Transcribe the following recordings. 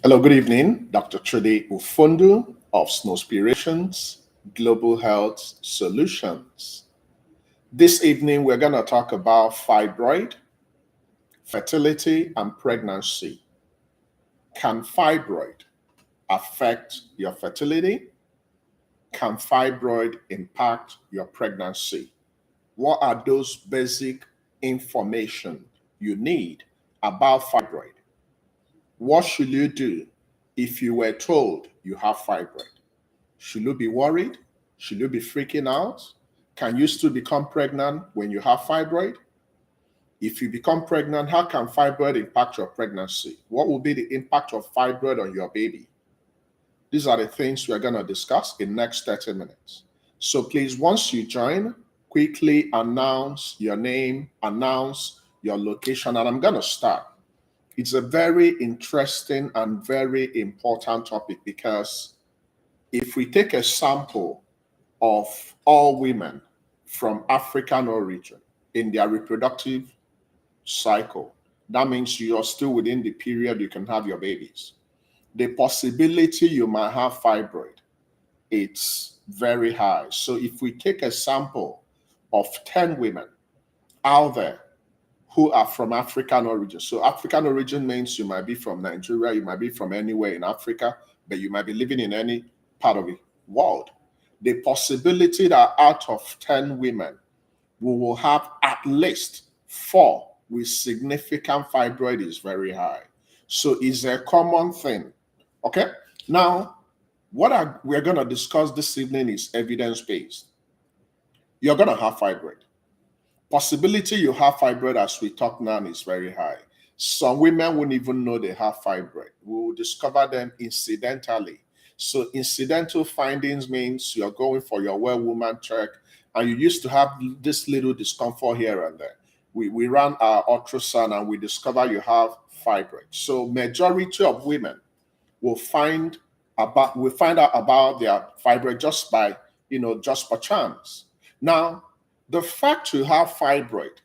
Hello, good evening. Dr. Trude Ufundu of Snowspirations Global Health Solutions. This evening, we're going to talk about fibroid, fertility, and pregnancy. Can fibroid affect your fertility? Can fibroid impact your pregnancy? What are those basic information you need about fibroid? What should you do if you were told you have fibroid? Should you be worried? Should you be freaking out? Can you still become pregnant when you have fibroid? If you become pregnant, how can fibroid impact your pregnancy? What will be the impact of fibroid on your baby? These are the things we're going to discuss in the next 30 minutes. So please, once you join, quickly announce your name, announce your location, and I'm going to start. It's a very interesting and very important topic because if we take a sample of all women from African origin in their reproductive cycle, that means you're still within the period you can have your babies. The possibility you might have fibroid, it's very high. So if we take a sample of 10 women out there who are from African origin. So African origin means you might be from Nigeria, you might be from anywhere in Africa, but you might be living in any part of the world. The possibility that out of 10 women, we will have at least 4 with significant fibroid is very high. So it's a common thing. Okay? Now, we're going to discuss this evening is evidence-based. You're going to have fibroid. Possibility you have fibroid as we talk now is very high. Some women won't even know they have fibroid. We will discover them incidentally. So incidental findings means you're going for your well woman check and you used to have this little discomfort here and there. We ran our ultrasound and we discover you have fibroid. So majority of women will find out about their fibroid just by, just by chance. Now, the fact you have fibroid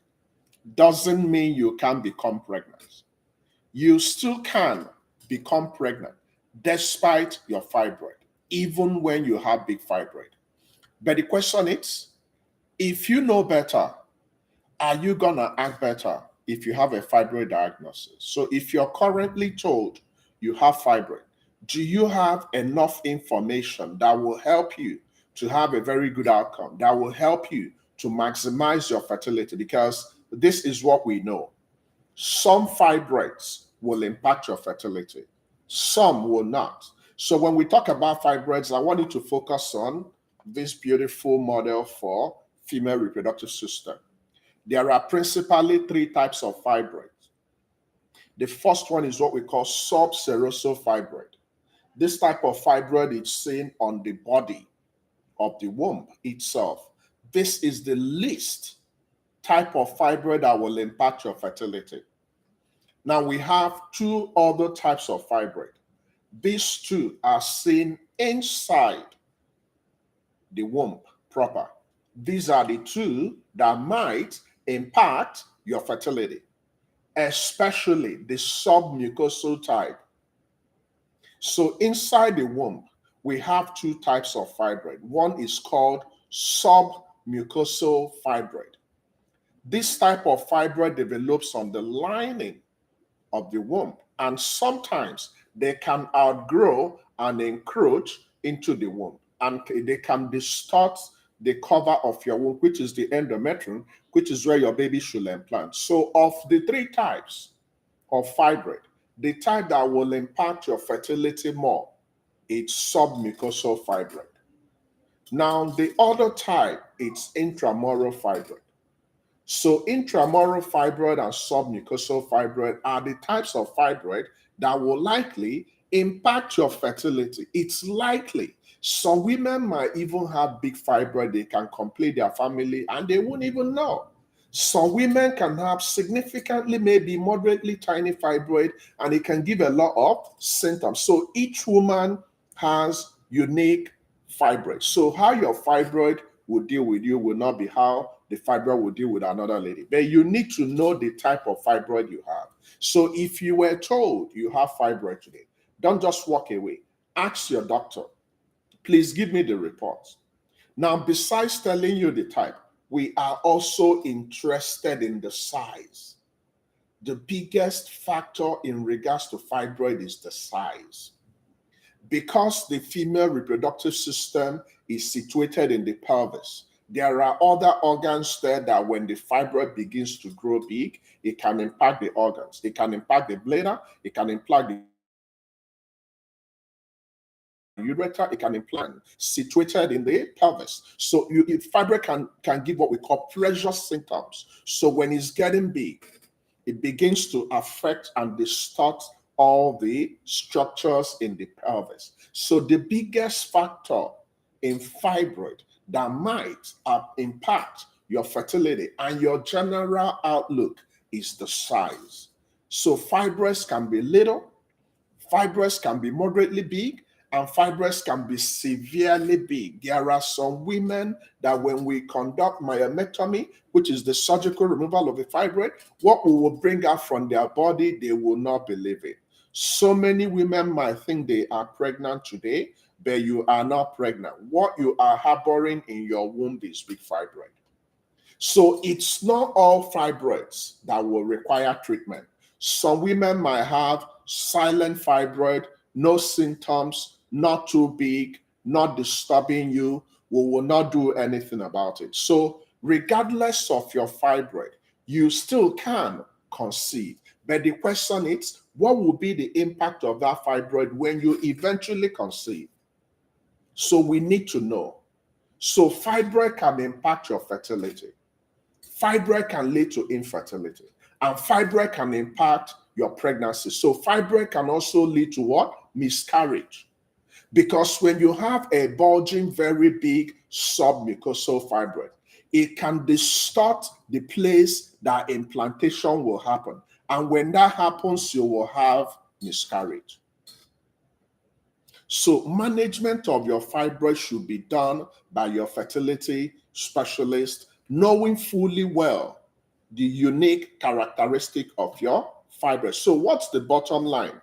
doesn't mean you can become pregnant. You still can become pregnant despite your fibroid, even when you have big fibroid. But the question is, if you know better, are you going to act better if you have a fibroid diagnosis? So if you're currently told you have fibroid, do you have enough information that will help you to have a very good outcome, that will help you to maximize your fertility? Because this is what we know. Some fibroids will impact your fertility. Some will not. So when we talk about fibroids, I want you to focus on this beautiful model for female reproductive system. There are principally 3 types of fibroids. The first one is what we call subserosal fibroid. This type of fibroid is seen on the body of the womb itself. This is the least type of fibroid that will impact your fertility. Now we have 2 other types of fibroid. These 2 are seen inside the womb proper. These are the 2 that might impact your fertility, especially the submucosal type. So inside the womb, we have 2 types of fibroid. One is called submucosal fibroid. This type of fibroid develops on the lining of the womb, and sometimes they can outgrow and encroach into the womb, and they can distort the cover of your womb, which is the endometrium, which is where your baby should implant. So of the 3 types of fibroid, the type that will impact your fertility more is submucosal fibroid. Now, the other type is intramural fibroid. So intramural fibroid and submucosal fibroid are the types of fibroid that will likely impact your fertility. It's likely. Some women might even have big fibroid. They can complete their family and they won't even know. Some women can have significantly, maybe moderately tiny fibroid, and it can give a lot of symptoms. So each woman has unique fibroid. So how your fibroid will deal with you will not be how the fibroid will deal with another lady. But you need to know the type of fibroid you have. So if you were told you have fibroid today, Don't just walk away. Ask your doctor, please give me the reports. Now, besides telling you the type, we are also interested in the size. The biggest factor in regards to fibroid is the size. Because the female reproductive system is situated in the pelvis, there are other organs there that when the fibroid begins to grow big, it can impact the organs. It can impact the bladder, it can impact the urethra, it can implant situated in the pelvis. So fibroid can give what we call pressure symptoms. So when it's getting big, it begins to affect and distort all the structures in the pelvis. So the biggest factor in fibroid that might impact your fertility and your general outlook is the size. So fibroids can be little, fibroids can be moderately big, and fibroids can be severely big. There are some women that when we conduct myomectomy, which is the surgical removal of a fibroid, what we will bring out from their body, they will not believe it. So many women might think they are pregnant today, but you are not pregnant. What you are harboring in your womb is big fibroid. So it's not all fibroids that will require treatment. Some women might have silent fibroid, no symptoms, not too big, not disturbing you. We will not do anything about it. So regardless of your fibroid, you still can conceive. But the question is, what will be the impact of that fibroid when you eventually conceive? So we need to know. So fibroid can impact your fertility. Fibroid can lead to infertility, and fibroid can impact your pregnancy. So fibroid can also lead to what? Miscarriage. Because when you have a bulging, very big submucosal fibroid, it can distort the place that implantation will happen. And when that happens, you will have miscarriage. So management of your fibroid should be done by your fertility specialist, knowing fully well the unique characteristic of your fibroid. So what's the bottom line?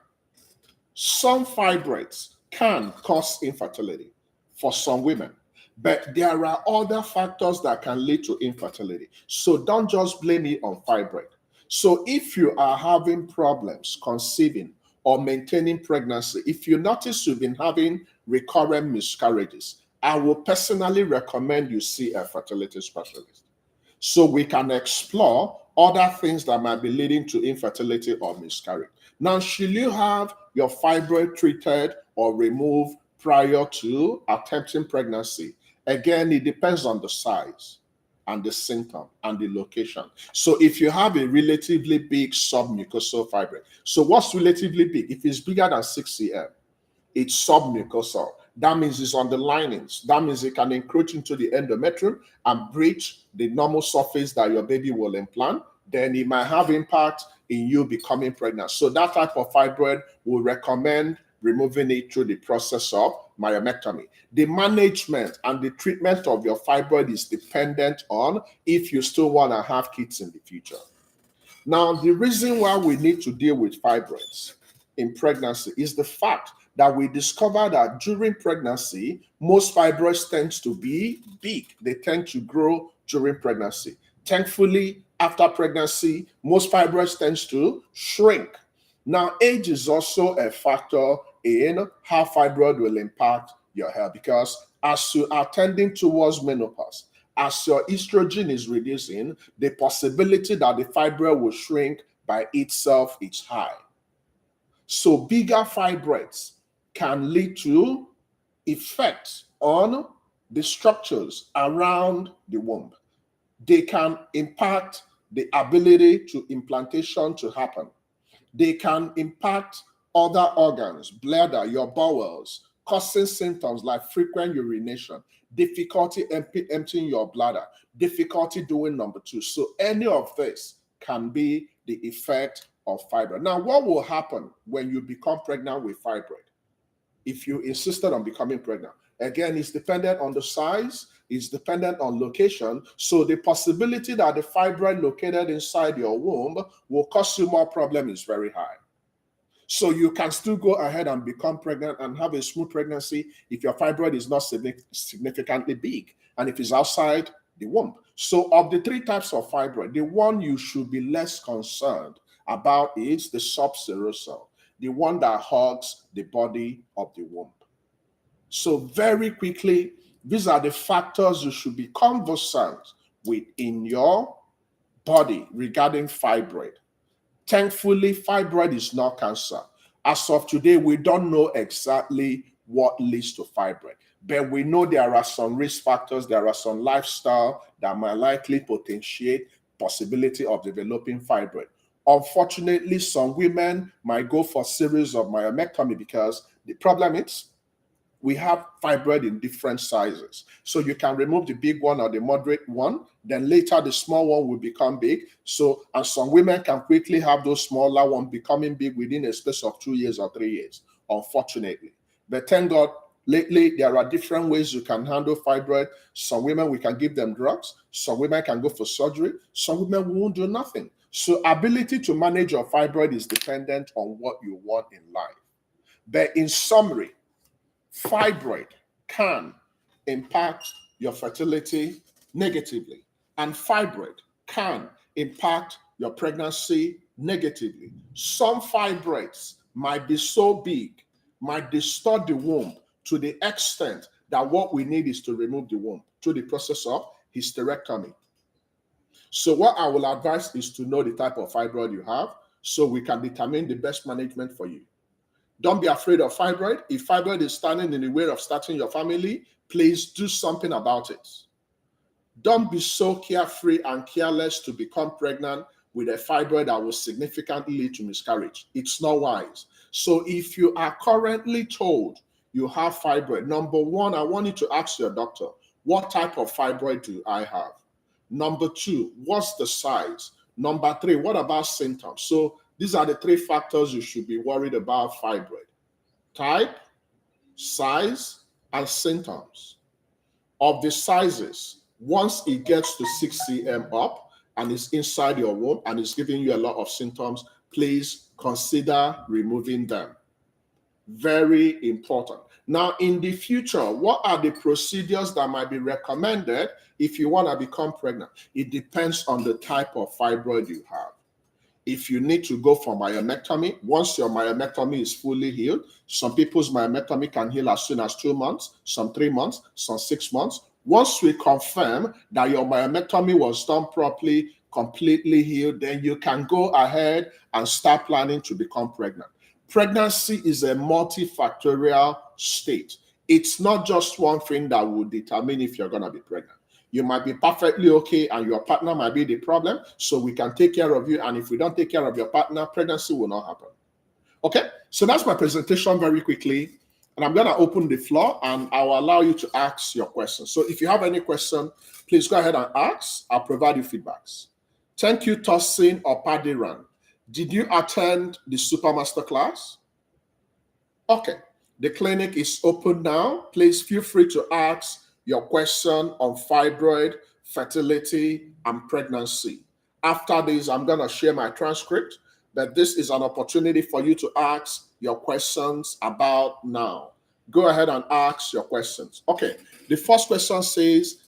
Some fibroids can cause infertility for some women, but there are other factors that can lead to infertility. So don't just blame it on fibroid. So if you are having problems conceiving or maintaining pregnancy, if you notice you've been having recurrent miscarriages, I will personally recommend you see a fertility specialist so we can explore other things that might be leading to infertility or miscarriage. Now, should you have your fibroid treated or removed prior to attempting pregnancy? Again, it depends on the size and the symptom and the location. So if you have a relatively big submucosal fibroid, so what's relatively big? If it's bigger than 6 cm, it's submucosal. That means it's on the linings. That means it can encroach into the endometrium and breach the normal surface that your baby will implant. Then it might have impact in you becoming pregnant. So that type of fibroid will recommend removing it through the process of myomectomy. The management and the treatment of your fibroid is dependent on if you still want to have kids in the future. Now, the reason why we need to deal with fibroids in pregnancy is the fact that we discovered that during pregnancy, most fibroids tend to be big. They tend to grow during pregnancy. Thankfully, after pregnancy, most fibroids tend to shrink. Now, age is also a factor in how fibroid will impact your health, because as you are tending towards menopause, as your estrogen is reducing, the possibility that the fibroid will shrink by itself is high. So bigger fibroids can lead to effects on the structures around the womb. They can impact the ability to implantation to happen. They can impact other organs, bladder, your bowels, causing symptoms like frequent urination, difficulty emptying your bladder, difficulty doing number two. So any of this can be the effect of fibroid. Now, what will happen when you become pregnant with fibroid? If you insisted on becoming pregnant, again, it's dependent on the size, it's dependent on location. So the possibility that the fibroid located inside your womb will cause you more problem is very high. So you can still go ahead and become pregnant and have a smooth pregnancy if your fibroid is not significantly big and if it's outside the womb. So of the three types of fibroid, the one you should be less concerned about is the subserosal, the one that hugs the body of the womb. So very quickly, these are the factors you should be conversant with in your body regarding fibroid. Thankfully, fibroid is not cancer. As of today, we don't know exactly what leads to fibroid, but we know there are some risk factors, there are some lifestyle that might likely potentiate possibility of developing fibroid. Unfortunately, some women might go for series of myomectomy because the problem is we have fibroid in different sizes. So you can remove the big one or the moderate one, then later the small one will become big. So, and some women can quickly have those smaller ones becoming big within a space of 2 years or 3 years, unfortunately. But thank God, lately there are different ways you can handle fibroid. Some women, we can give them drugs. Some women can go for surgery. Some women won't do nothing. So ability to manage your fibroid is dependent on what you want in life. But in summary, fibroid can impact your fertility negatively, and fibroid can impact your pregnancy negatively. Some fibroids might be so big, might distort the womb to the extent that what we need is to remove the womb through the process of hysterectomy. So what I will advise is to know the type of fibroid you have so we can determine the best management for you. Don't be afraid of fibroid. If fibroid is standing in the way of starting your family, please do something about it. Don't be so carefree and careless to become pregnant with a fibroid that will significantly lead to miscarriage. It's not wise. So if you are currently told you have fibroid, number one, I want you to ask your doctor, what type of fibroid do I have? Number two, what's the size? Number three, what about symptoms? So these are the three factors you should be worried about fibroid: type, size, and symptoms. Of the sizes, once it gets to 6 cm up and is inside your womb and is giving you a lot of symptoms, please consider removing them. Very important. Now, in the future, what are the procedures that might be recommended if you want to become pregnant? It depends on the type of fibroid you have. If you need to go for myomectomy, once your myomectomy is fully healed, some people's myomectomy can heal as soon as 2 months, some 3 months, some 6 months. Once we confirm that your myomectomy was done properly, completely healed, then you can go ahead and start planning to become pregnant. Pregnancy is a multifactorial state. It's not just one thing that will determine if you're going to be pregnant. You might be perfectly okay and your partner might be the problem, so we can take care of you. And if we don't take care of your partner, pregnancy will not happen. Okay, so that's my presentation very quickly. And I'm going to open the floor and I'll allow you to ask your questions. So if you have any question, please go ahead and ask. I'll provide you feedbacks. Thank you, Tosin Opadiran. Did you attend the Super Masterclass? Okay, the clinic is open now. Please feel free to ask your question on fibroid, fertility, and pregnancy. After this, I'm going to share my transcript, but this is an opportunity for you to ask your questions about now. Go ahead and ask your questions. Okay, the first question says,